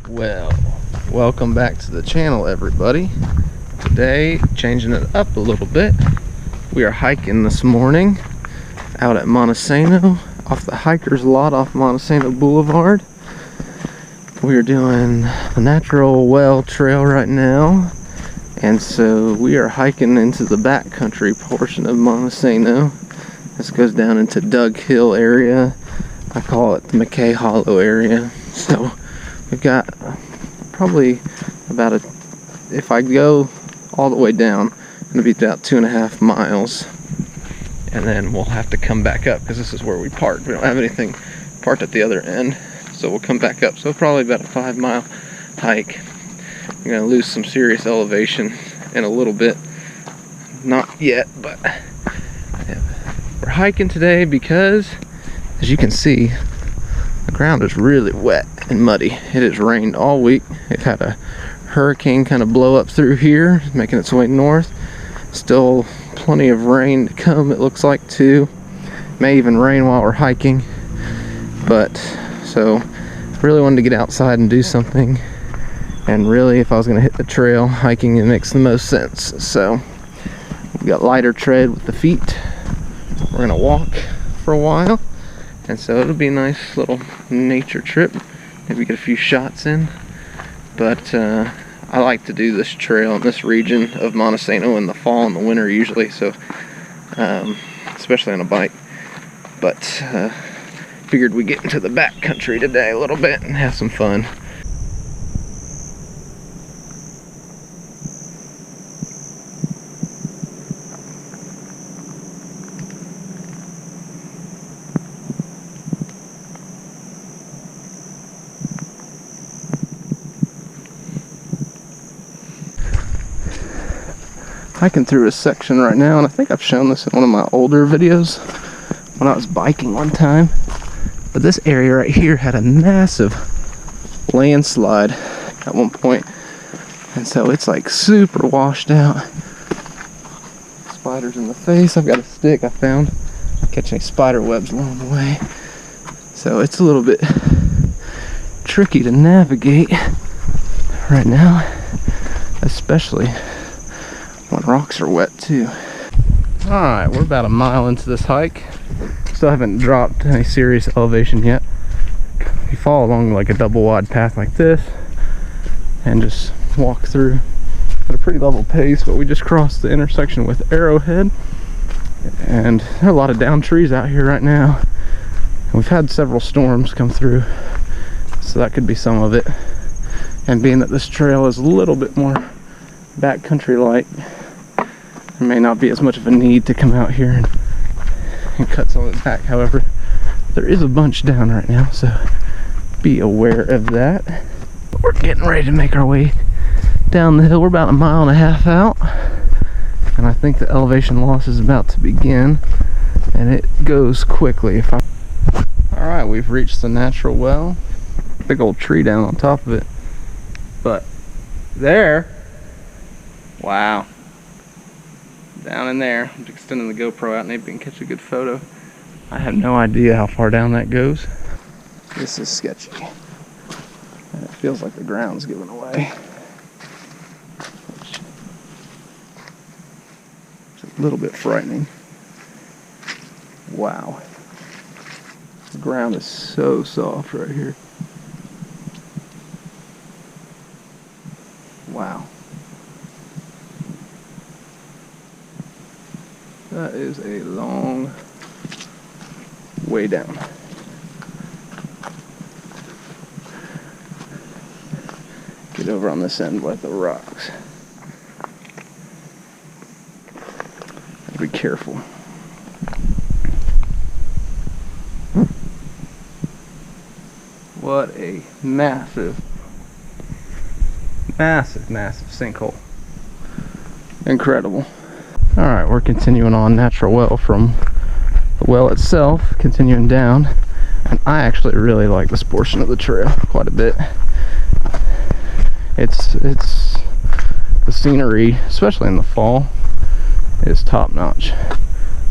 Well, welcome back to the channel, everybody. Today, changing it up a little bit, we are hiking this morning out at Monte Sano, off the hiker's lot off Monte Sano Boulevard. We are doing the Natural Well Trail right now, and so we are hiking into the backcountry portion of Monte Sano. This goes down into Dug Hill area. I call it the McKay Hollow area. So we've got probably about if I go all the way down, it's gonna be about 2.5 miles, and then we'll have to come back up because this is where we parked. We don't have anything parked at the other end, so we'll come back up. So probably about a 5-mile hike. We're gonna lose some serious elevation in a little bit. Not yet, but we're hiking today because, as you can see, the ground is really wet and muddy. It has rained all week. It had a hurricane kind of blow up through here, making its way north. Still plenty of rain to come, it looks like, too. May even rain while we're hiking. But, so, really wanted to get outside and do something. And really, if I was going to hit the trail, hiking, it makes the most sense. So, we got lighter tread with the feet. We're going to walk for a while. And so it'll be a nice little nature trip. Maybe get a few shots in. But I like to do this trail in this region of Monte Sano in the fall and the winter usually. So, especially on a bike. But figured we'd get into the backcountry today a little bit and have some fun. Hiking through a section right now, and I think I've shown this in one of my older videos when I was biking one time, but this area right here had a massive landslide at one point, and so it's like super washed out. Spiders in the face. I've got a stick I found, catch any spider webs along the way, so it's a little bit tricky to navigate right now, especially when rocks are wet too. Alright, we're about a mile into this hike. Still haven't dropped any serious elevation yet. You follow along like a double wide path like this and just walk through at a pretty level pace, but we just crossed the intersection with Arrowhead, and there are a lot of down trees out here right now. And we've had several storms come through, so that could be some of it. And being that this trail is a little bit more backcountry like, there may not be as much of a need to come out here and cut some of it back. However, there is a bunch down right now, so be aware of that. But we're getting ready to make our way down the hill. We're about 1.5 miles out, and I think the elevation loss is about to begin, and it goes quickly. Alright, we've reached the natural well. Big old tree down on top of it, but there, wow, down in there, I'm extending the GoPro out, maybe we can catch a good photo. I have no idea how far down that goes. This is sketchy, and it feels like the ground's giving away. It's a little bit frightening. Wow, the ground is so soft right here. Wow. That is a long way down. Get over on this end with the rocks. Gotta be careful. What a massive sinkhole. Incredible. Alright, we're continuing on Natural Well from the well itself, continuing down, and I actually really like this portion of the trail quite a bit. It's the scenery, especially in the fall, is top notch.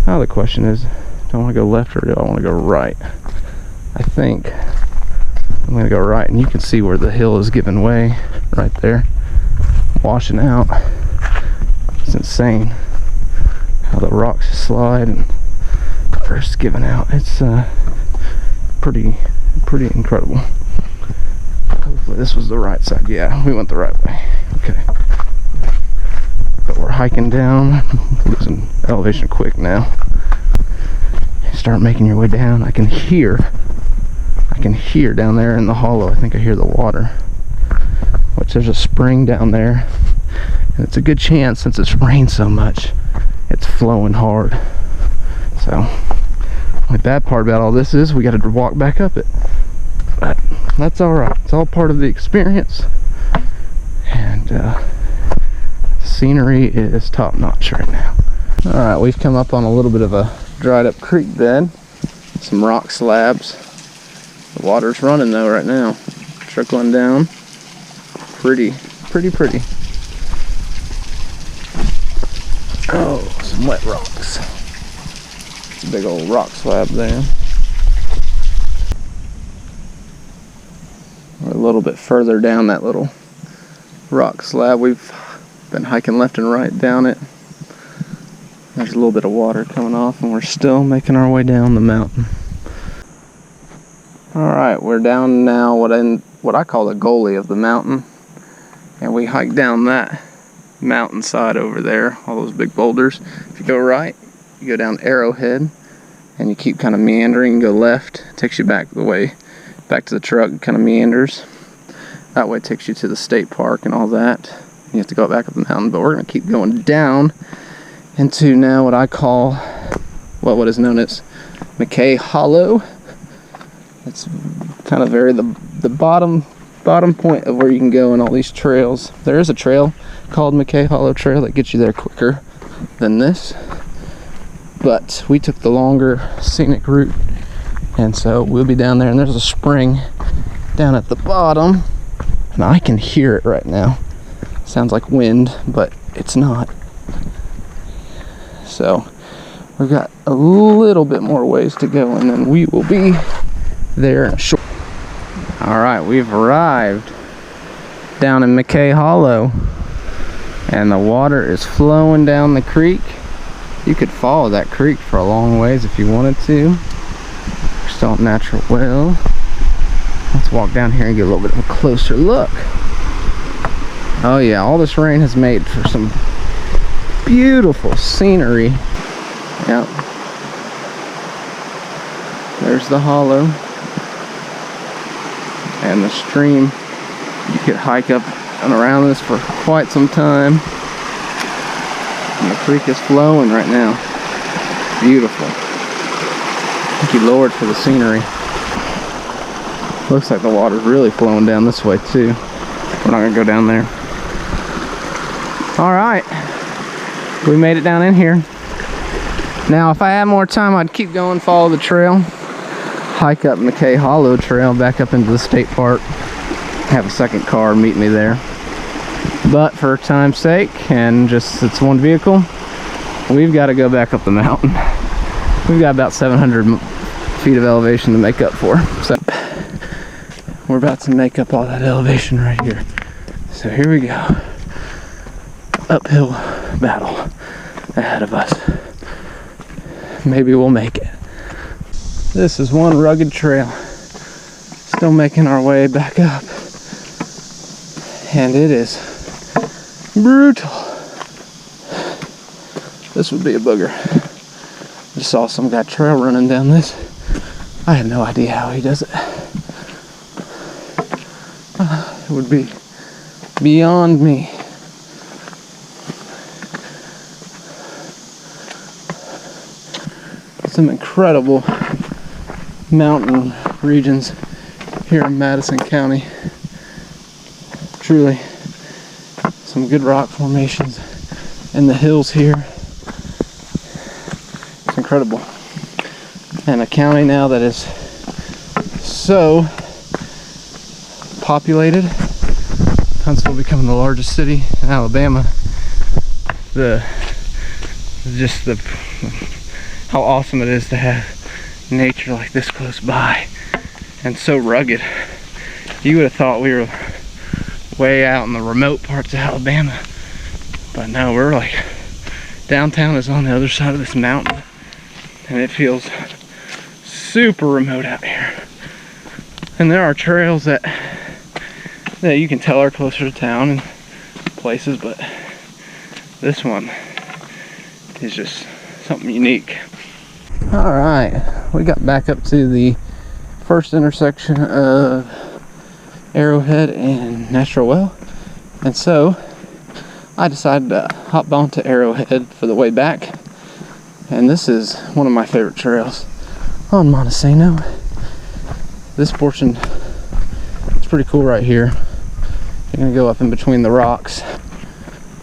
Now the question is, do I want to go left or do I want to go right? I think I'm gonna go right, and you can see where the hill is giving way right there, washing out. It's insane how the rocks slide and first giving out. It's pretty incredible. Hopefully this was the right side. Yeah, we went the right way. Okay, but we're hiking down, losing elevation quick now. Start making your way down. I can hear down there in the hollow, I think I hear the water, which there's a spring down there, and it's a good chance, since it's rained so much, it's flowing hard. So the bad part about all this is we got to walk back up it, but that's all right. It's all part of the experience, and the scenery is top notch right now. All right, we've come up on a little bit of a dried up creek bed, some rock slabs. The water's running though right now, trickling down. Pretty. Oh, some wet rocks. It's a big old rock slab there. We're a little bit further down that little rock slab. We've been hiking left and right down it. There's a little bit of water coming off, and we're still making our way down the mountain. Alright, we're down now what I call the gully of the mountain, and we hike down that mountainside over there, all those big boulders. If you go right, you go down Arrowhead, and you keep kind of meandering and go left. It takes you back the way, back to the truck, kind of meanders. That way it takes you to the state park and all that. You have to go back up the mountain, but we're going to keep going down into now what I call, what is known as McKay Hollow. It's kind of the bottom point of where you can go in all these trails. There is a trail called McKay Hollow Trail that gets you there quicker than this, but we took the longer scenic route, and so we'll be down there, and there's a spring down at the bottom, and I can hear it right now. Sounds like wind, but it's not. So we've got a little bit more ways to go, and then we will be there in a short. All right, we've arrived down in McKay Hollow, and the water is flowing down the creek. You could follow that creek for a long ways if you wanted to. We're still at natural well. Let's walk down here and get a little bit of a closer look. Oh yeah, all this rain has made for some beautiful scenery. Yep. There's the hollow. And the stream. You could hike up and around this for quite some time. And the creek is flowing right now. Beautiful. Thank you, Lord, for the scenery. Looks like the water's really flowing down this way too. We're not gonna go down there. All right, we made it down in here. Now, if I had more time, I'd keep going, follow the trail, hike up McKay Hollow Trail back up into the state park, have a second car meet me there. But for time's sake, and just it's one vehicle, we've got to go back up the mountain. We've got about 700 feet of elevation to make up for. So we're about to make up all that elevation right here. So here we go. Uphill battle ahead of us. Maybe we'll make it. This is one rugged trail. Still making our way back up. And it is brutal. This would be a booger. Just saw some guy trail running down this. I have no idea how he does it. It would be beyond me. Some incredible mountain regions here in Madison County. Truly some good rock formations in the hills here. It's incredible. And a county now that is so populated. Huntsville becoming the largest city in Alabama. How awesome it is to have nature like this close by, and so rugged. You would have thought we were way out in the remote parts of Alabama, but no, we're like, downtown is on the other side of this mountain, and it feels super remote out here. And there are trails that you can tell are closer to town and places, but this one is just something unique. All right, we got back up to the first intersection of Arrowhead and Natural Well, and so I decided to hop onto Arrowhead for the way back, and this is one of my favorite trails on Monte Sano. This portion is pretty cool right here. You're gonna go up in between the rocks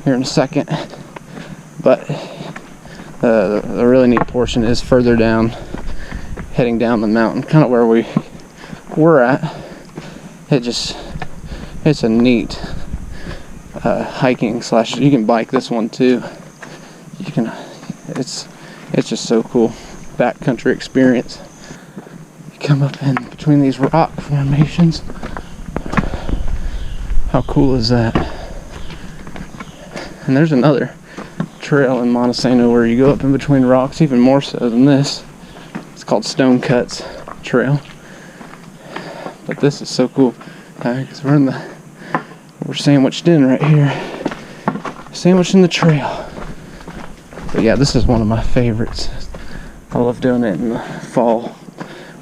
here in a second, but the really neat portion is further down, heading down the mountain, kind of where we were at. It's a neat hiking slash, you can bike this one too. It's just so cool, backcountry experience. You come up in between these rock formations. How cool is that? And there's another trail in Monte Sano where you go up in between rocks, even more so than this. It's called Stone Cuts Trail. But this is so cool because we're sandwiched in right here, sandwiched in the trail. But yeah, this is one of my favorites. I love doing it in the fall,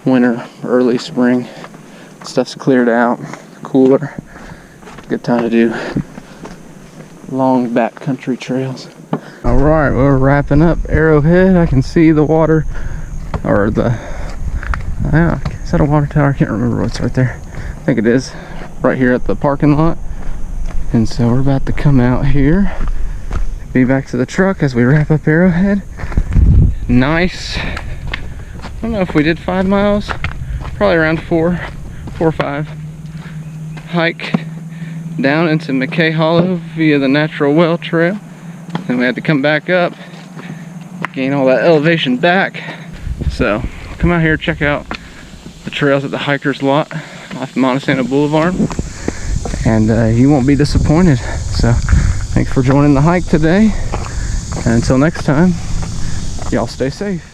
winter, early spring. Stuff's cleared out, cooler. Good time to do long backcountry trails. All right, we're wrapping up Arrowhead. I can see the water, or is that a water tower? I can't remember what's right there. I think it is, right here at the parking lot. And so we're about to come out here, be back to the truck as we wrap up Arrowhead. Nice. I don't know if we did 5 miles, probably around 4 or 5. Hike down into McKay Hollow via the Natural Well Trail. Then we had to come back up, gain all that elevation back. So come out here, check out the trails at the hiker's lot off Monte Sano Boulevard, and you won't be disappointed. So thanks for joining the hike today, and until next time, y'all stay safe.